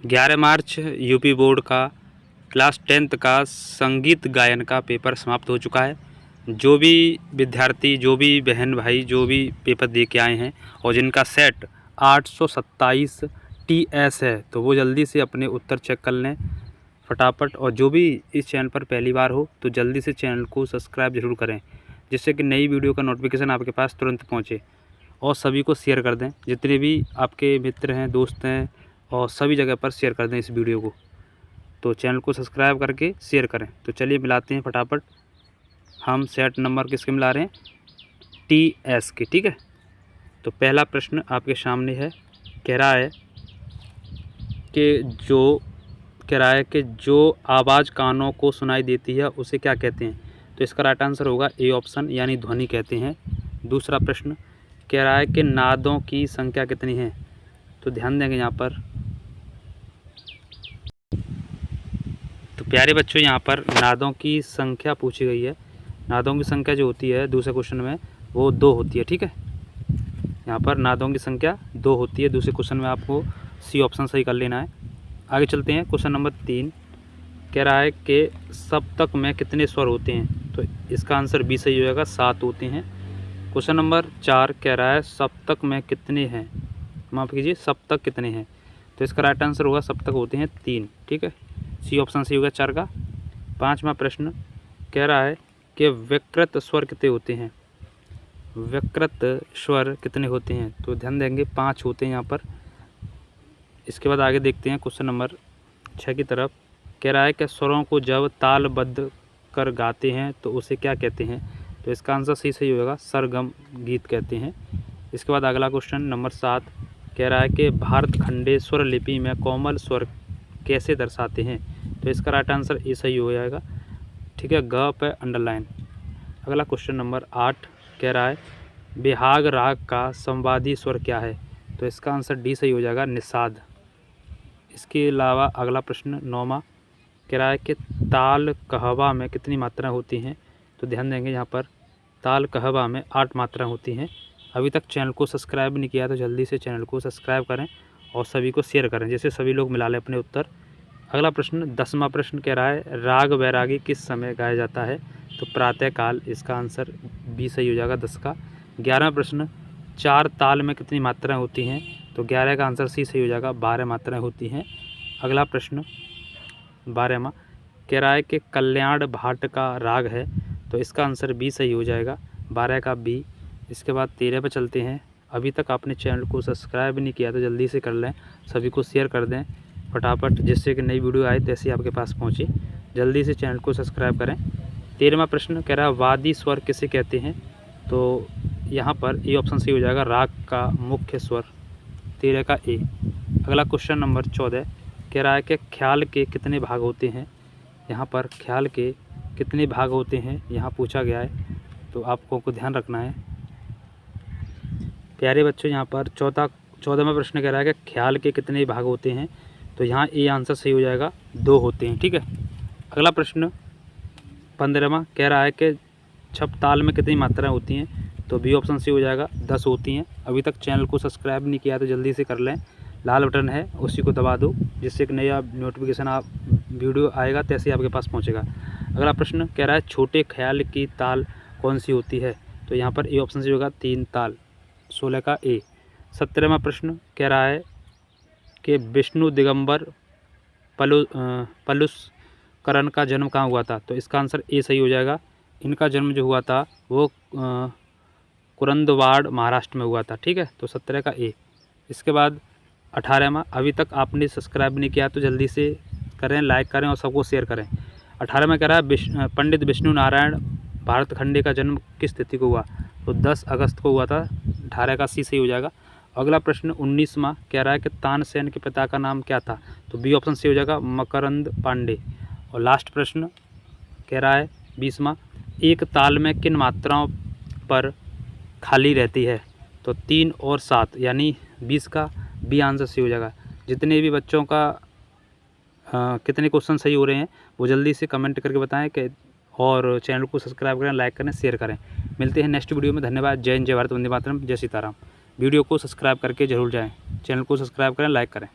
11 मार्च UP board का class 10th का संगीत गायन का पेपर समाप्त हो चुका है। जो भी विद्यार्थी, जो भी बहन भाई, जो भी पेपर दे के आए हैं और जिनका सेट 827 TS है, तो वो जल्दी से अपने उत्तर चेक कर लें फटाफट। और जो भी इस चैनल पर पहली बार हो तो जल्दी से चैनल को सब्सक्राइब ज़रूर करें, जिससे कि नई वीडियो का नोटिफिकेशन आपके पास तुरंत पहुँचे। और सभी को शेयर कर दें, जितने भी आपके मित्र हैं, दोस्त हैं, और सभी जगह पर शेयर कर दें इस वीडियो को। तो चैनल को सब्सक्राइब करके शेयर करें। तो चलिए मिलाते हैं फटाफट। हम सेट नंबर किसके मिला रहे हैं? TS के, ठीक है। तो पहला प्रश्न आपके सामने है, कह रहा है कि जो आवाज़ कानों को सुनाई देती है उसे क्या कहते हैं? तो इसका राइट आंसर होगा ए ऑप्शन, यानी ध्वनि कहते हैं। दूसरा प्रश्न कह रहा है कि नादों की संख्या कितनी है? तो ध्यान देंगे यहाँ पर। तो प्यारे बच्चों, यहाँ पर नादों की संख्या पूछी गई है। नादों की संख्या जो होती है दूसरे क्वेश्चन में वो 2 होती है, ठीक है। यहाँ पर नादों की संख्या 2 होती है। दूसरे क्वेश्चन में आपको सी ऑप्शन सही कर लेना है। आगे चलते हैं। क्वेश्चन नंबर 3 कह रहा है कि सप्तक में कितने स्वर होते हैं? तो इसका आंसर बी सही हो जाएगा, 7 होते हैं। क्वेश्चन नंबर 4 कह रहा है सप्तक में कितने हैं, माफ़ कीजिए, सप्तक कितने हैं? तो इसका राइट आंसर होगा सप्तक होते हैं 3, ठीक है। सी ऑप्शन सही होगा 4 का। 5वां प्रश्न कह रहा है कि विकृत स्वर कितने होते हैं? विकृत स्वर कितने होते हैं? तो ध्यान देंगे 5 होते हैं यहाँ पर। इसके बाद आगे देखते हैं क्वेश्चन नंबर 6 की तरफ। कह रहा है कि स्वरों को जब तालबद्ध कर गाते हैं तो उसे क्या कहते हैं? तो इसका आंसर सही होगा, सरगम गीत कहते हैं। इसके बाद अगला क्वेश्चन नंबर 7 कह रहा है कि भारतखंडे स्वर लिपि में कोमल स्वर कैसे दर्शाते हैं? तो इसका राइट आंसर ए सही हो जाएगा, ठीक है, ग पे अंडरलाइन। अगला क्वेश्चन नंबर 8 कह रहा है बिहाग राग का संवादी स्वर क्या है? तो इसका आंसर डी सही हो जाएगा, निषाद। इसके अलावा अगला प्रश्न 9वां कह रहा है कि ताल कहवा में कितनी मात्राएं होती हैं? तो ध्यान देंगे यहाँ पर ताल कहवा में 8 मात्राएं होती हैं। अभी तक चैनल को सब्सक्राइब नहीं किया तो जल्दी से चैनल को सब्सक्राइब करें और सभी को शेयर करें, जिससे सभी लोग मिला लें अपने उत्तर। अगला प्रश्न 10वां प्रश्न कह रहा है राग वैरागी किस समय गाया जाता है? तो प्रातःकाल। इसका आंसर बी सही हो जाएगा, 10 का। 11वां प्रश्न 4 ताल में कितनी मात्राएं होती हैं? तो 11 का आंसर सी सही हो जाएगा, 12 मात्राएं होती हैं। अगला प्रश्न 12वां कह रहा है कि कल्याण भाट का राग है, तो इसका आंसर बी सही हो जाएगा, 12 का बी। इसके बाद 13 पर चलते हैं। अभी तक आपने चैनल को सब्सक्राइब नहीं किया तो जल्दी से कर लें, सभी को शेयर कर दें फटाफट, जिससे कि नई वीडियो आए तैसे आपके पास पहुंचे। जल्दी से चैनल को सब्सक्राइब करें। 13वां प्रश्न कह रहा है वादी स्वर किसे कहते हैं? तो यहाँ पर ए ऑप्शन सही हो जाएगा, राग का मुख्य स्वर, 13 का ए। अगला क्वेश्चन नंबर 14 कह रहा है कि ख्याल के कितने भाग होते हैं? यहाँ पर ख्याल के कितने भाग होते हैं यहाँ पूछा गया है, तो आपको को ध्यान रखना है प्यारे बच्चों। यहाँ पर 14वां प्रश्न कह रहा है कि ख्याल के कितने भाग होते हैं? तो यहाँ ए आंसर सही हो जाएगा, 2 होते हैं, ठीक है। अगला प्रश्न 15वां कह रहा है कि छप ताल में कितनी मात्राएं होती हैं? तो बी ऑप्शन सही हो जाएगा, 10 होती हैं। अभी तक चैनल को सब्सक्राइब नहीं किया तो जल्दी से कर लें, लाल बटन है उसी को दबा दो, जिससे एक नया नोटिफिकेशन आप वीडियो आएगा तैसे आपके पास पहुँचेगा। अगला प्रश्न कह रहा है छोटे ख्याल की ताल कौन सी होती है? तो यहाँ पर ए ऑप्शन सही होगा, 3 ताल, 16 का ए। 17वां प्रश्न कह रहा है कि विष्णु दिगंबर पलुसकरण का जन्म कहाँ हुआ था? तो इसका आंसर ए सही हो जाएगा। इनका जन्म जो हुआ था वो कुरंदवाड़ महाराष्ट्र में हुआ था, ठीक है। तो 17 का ए। इसके बाद 18वां, अभी तक आपने सब्सक्राइब नहीं किया तो जल्दी से करें, लाइक करें और सबको शेयर करें। 18वां कह रहा है पंडित विष्णु नारायण भारतखंडे का जन्म किस तिथि को हुआ? तो 10 अगस्त को हुआ था, 18 का सी सही हो जाएगा। अगला प्रश्न 19वां कह रहा है कि तानसेन के पिता का नाम क्या था? तो बी ऑप्शन सही हो जाएगा, मकरंद पांडे। और लास्ट प्रश्न कह रहा है 20वां एक ताल में किन मात्राओं पर खाली रहती है? तो 3 और 7, यानी 20 का बी आंसर सही हो जाएगा। जितने भी बच्चों का कितने क्वेश्चन सही हो रहे हैं वो जल्दी से कमेंट करके बताएं कि, और चैनल को सब्सक्राइब करें, लाइक करें, शेयर करें। मिलते हैं नेक्स्ट वीडियो में। धन्यवाद। जय हिंद, जय भारत, वंदे मातरम, जय सीताराम। वीडियो को सब्सक्राइब करके जरूर जाएं, चैनल को सब्सक्राइब करें, लाइक करें।